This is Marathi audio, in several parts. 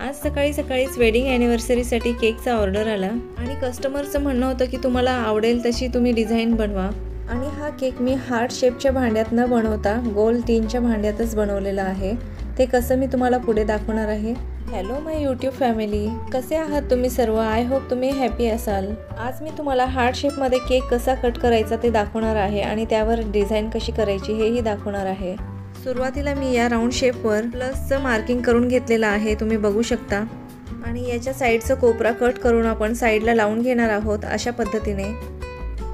आज सकाळी सकाळीच वेडिंग ॲनिव्हर्सरीसाठी केकचा ऑर्डर आला आणि कस्टमरचं म्हणणं होतं की तुम्हाला आवडेल तशी तुम्ही डिझाईन बनवा। आणि हा केक मी हार्ट शेपच्या भांड्यात न बनवता गोल 3च्या भांड्यातच बनवलेला आहे। ते कसं मी तुम्हाला पुढे दाखवणार आहे। हॅलो माय यूट्यूब फॅमिली, कसे आहात तुम्ही सर्व? आय होप तुम्ही हॅपी असाल। आज मी तुम्हाला हार्ट शेपमध्ये केक कसा कट करायचा ते दाखवणार आहे आणि त्यावर डिझाईन कशी करायची हेही दाखवणार आहे। सुरुवातीला मी या राऊंड शेपवर प्लसचं मार्किंग करून घेतलेलं आहे, तुम्ही बघू शकता। आणि याच्या साईडचं कोपरा कट करून आपण साईडला लावून घेणार आहोत अशा पद्धतीने।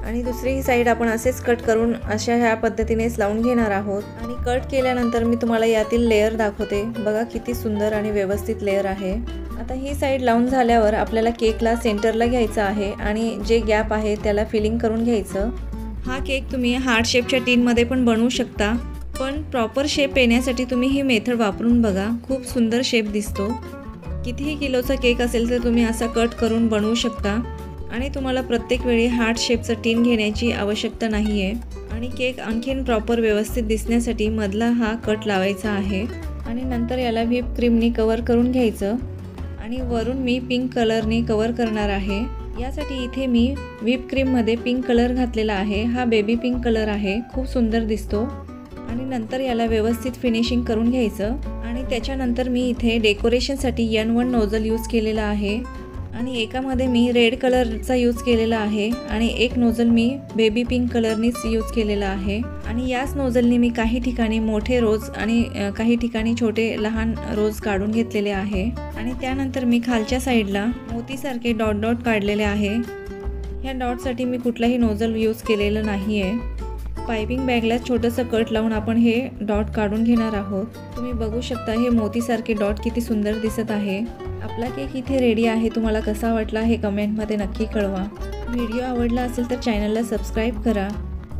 आणि दुसरी ही साईड आपण असेच कट करून ह्या पद्धतीनेच लावून घेणार आहोत। आणि कट केल्यानंतर मी तुम्हाला यातील लेयर दाखवते, बघा किती सुंदर आणि व्यवस्थित लेयर आहे। आता ही साईड लावून झाल्यावर आपल्याला केकला सेंटरला घ्यायचं आहे आणि जे गॅप आहे त्याला फिलिंग करून घ्यायचं। हा केक तुम्ही हार्ट शेपच्या टीनमध्ये पण बनवू शकता, पण प्रॉपर शेप येण्यासाठी तुम्ही ही मेथड वापरून बघा, खूप सुंदर शेप दिसतो। कितीही किलोचा केक असेल तर तुम्ही असा कट करून बनवू शकता आणि तुम्हाला प्रत्येक वेळी हार्ट शेपचं टीन घेण्याची आवश्यकता नाही आहे। आणि केक आणखीन प्रॉपर व्यवस्थित दिसण्यासाठी मधला हा कट लावायचा आहे आणि नंतर याला व्हिप क्रीमनी कवर करून घ्यायचं आणि वरून मी पिंक कलरने कवर करणार आहे। यासाठी इथे मी व्हिप क्रीममध्ये पिंक कलर घातलेला आहे, हा बेबी पिंक कलर आहे, खूप सुंदर दिसतो। आणि नंतर याला व्यवस्थित फिनिशिंग करून घ्यायचं आणि त्याच्यानंतर मी इथे डेकोरेशनसाठी N1 नोझल यूज केलेला आहे आणि एकामध्ये मी रेड कलरचा यूज केलेला आहे आणि एक नोझल मी बेबी पिंक कलरनीच यूज केलेला आहे। आणि याच नोझलनी मी काही ठिकाणी मोठे रोज आणि काही ठिकाणी छोटे लहान रोज काढून घेतलेले आहे। आणि त्यानंतर मी खालच्या साईडला मोतीसारखे डॉट डॉट काढलेले आहे। ह्या डॉटसाठी मी कुठलाही नोझल यूज केलेलं नाही आहे। पायपिंग बॅगला छोटंसं कट लावून आपण हे डॉट काढून घेणार आहोत। तुम्ही बघू शकता हे मोतीसारखे डॉट किती सुंदर दिसत आहे। आपला केक इथे रेडी आहे, तुम्हाला कसा वाटला हे कमेंटमध्ये नक्की कळवा। व्हिडिओ आवडला असेल तर चॅनलला सबस्क्राईब करा।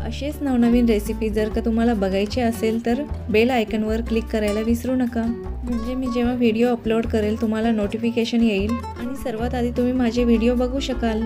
असेच नवनवीन रेसिपी जर का तुम्हाला बघायची असेल तर बेल आयकॉनवर क्लिक करायला विसरू नका, म्हणजे मी जेव्हा व्हिडिओ अपलोड करेल तुम्हाला नोटिफिकेशन येईल आणि सर्वात आधी तुम्ही माझे व्हिडिओ बघू शकाल।